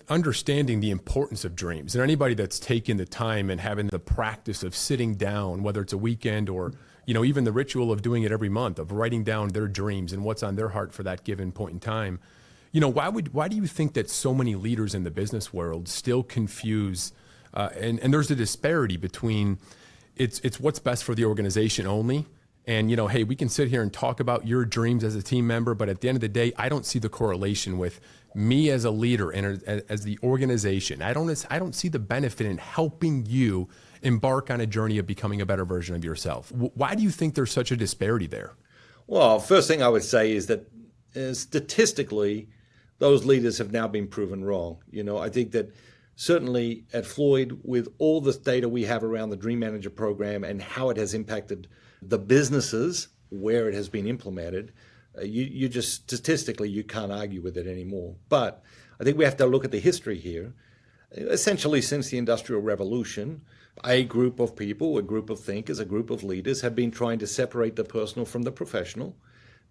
understanding the importance of dreams, and anybody that's taken the time and having the practice of sitting down, whether it's a weekend or even the ritual of doing it every month, of writing down their dreams and what's on their heart for that given point in time. Why do you think that so many leaders in the business world still confuse and there's a disparity between it's what's best for the organization only, and hey, we can sit here and talk about your dreams as a team member, but at the end of the day, I don't see the correlation with me as a leader and as the organization. I don't see the benefit in helping you embark on a journey of becoming a better version of yourself. Why do you think there's such a disparity there? Well, first thing I would say is that statistically, those leaders have now been proven wrong. I think that certainly at Floyd, with all this data we have around the Dream Manager program and how it has impacted the businesses where it has been implemented, you just statistically, you can't argue with it anymore. But I think we have to look at the history here. Essentially, since the Industrial Revolution, a group of people, a group of thinkers, a group of leaders have been trying to separate the personal from the professional.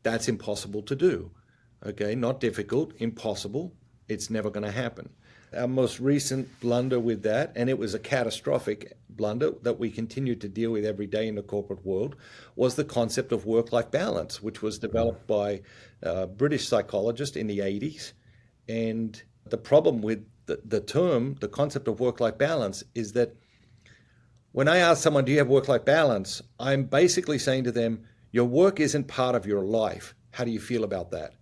That's impossible to do. Okay, not difficult, impossible. It's never going to happen. Our most recent blunder with that, and it was a catastrophic blunder that we continue to deal with every day in the corporate world, was the concept of work-life balance, which was developed by a British psychologist in the 80s. And the problem with the term, the concept of work-life balance, is that when I ask someone, do you have work-life balance? I'm basically saying to them, your work isn't part of your life. How do you feel about that?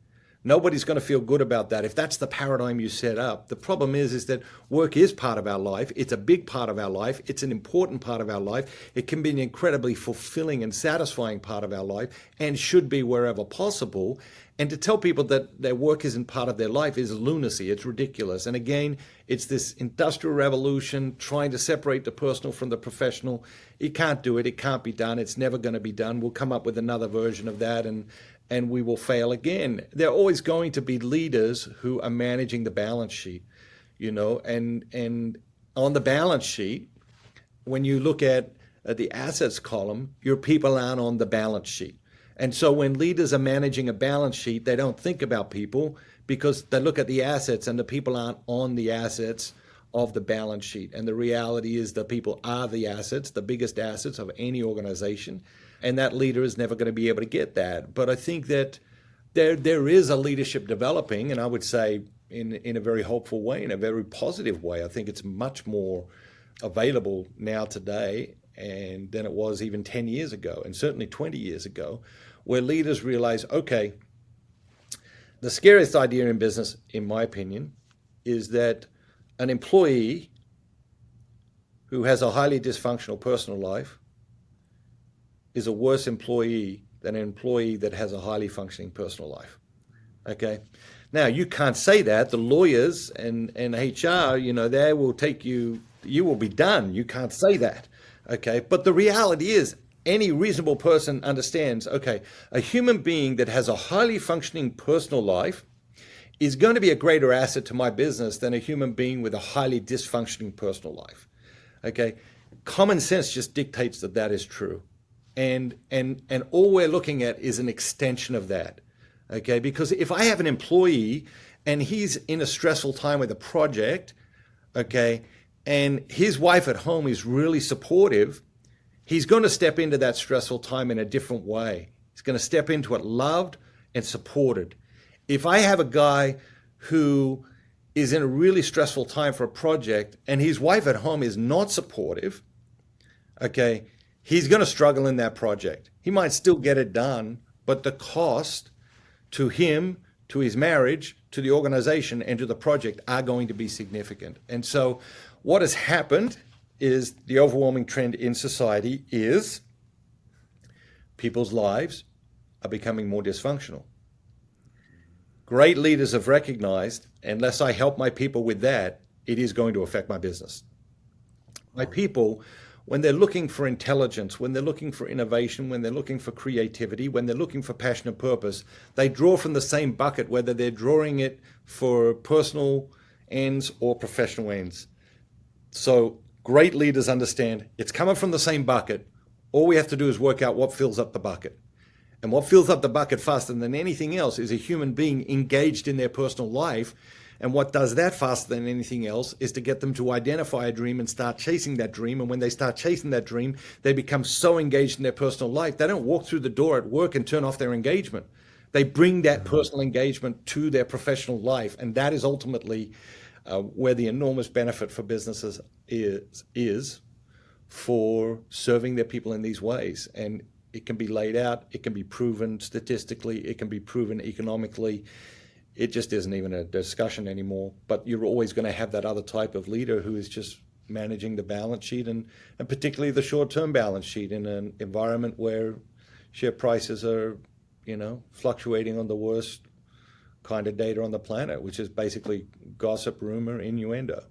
Nobody's going to feel good about that if that's the paradigm you set up. The problem is that work is part of our life. It's a big part of our life. It's an important part of our life. It can be an incredibly fulfilling and satisfying part of our life and should be wherever possible. And to tell people that their work isn't part of their life is lunacy. It's ridiculous. And again, it's this industrial revolution trying to separate the personal from the professional. You can't do it. It can't be done. It's never going to be done. We'll come up with another version of that and we will fail again. There are always going to be leaders who are managing the balance sheet, and on the balance sheet, when you look at the assets column, your people aren't on the balance sheet. And so when leaders are managing a balance sheet, they don't think about people because they look at the assets and the people aren't on the assets of the balance sheet. And the reality is the people are the assets, the biggest assets of any organization. And that leader is never going to be able to get that. But I think that there is a leadership developing, and I would say in a very hopeful way, in a very positive way. I think it's much more available now today and than it was even 10 years ago, and certainly 20 years ago, where leaders realize, okay, the scariest idea in business, in my opinion, is that an employee who has a highly dysfunctional personal life is a worse employee than an employee that has a highly functioning personal life. Okay? Now, you can't say that. The lawyers and HR, they will take you will be done. You can't say that. Okay? But the reality is, any reasonable person understands, okay, a human being that has a highly functioning personal life is going to be a greater asset to my business than a human being with a highly dysfunctioning personal life. Okay? Common sense just dictates that that is true. And all we're looking at is an extension of that, okay? Because if I have an employee and he's in a stressful time with a project, okay, and his wife at home is really supportive, he's going to step into that stressful time in a different way. He's going to step into it loved and supported. If I have a guy who is in a really stressful time for a project and his wife at home is not supportive, okay, he's going to struggle in that project. He might still get it done, but the cost to him, to his marriage, to the organization, and to the project are going to be significant. And so what has happened is the overwhelming trend in society is people's lives are becoming more dysfunctional. Great leaders have recognized, unless I help my people with that, it is going to affect my business. My people, when they're looking for intelligence, when they're looking for innovation, when they're looking for creativity, when they're looking for passion and purpose, they draw from the same bucket, whether they're drawing it for personal ends or professional ends. So great leaders understand it's coming from the same bucket. All we have to do is work out what fills up the bucket. And what fills up the bucket faster than anything else is a human being engaged in their personal life, And what does that faster than anything else is to get them to identify a dream and start chasing that dream. And when they start chasing that dream, they become so engaged in their personal life. They don't walk through the door at work and turn off their engagement. They bring that personal engagement to their professional life. And that is ultimately where the enormous benefit for businesses is for serving their people in these ways. And it can be laid out, it can be proven statistically, it can be proven economically. It just isn't even a discussion anymore. But you're always going to have that other type of leader who is just managing the balance sheet and particularly the short-term balance sheet in an environment where share prices are, fluctuating on the worst kind of data on the planet, which is basically gossip, rumor, innuendo.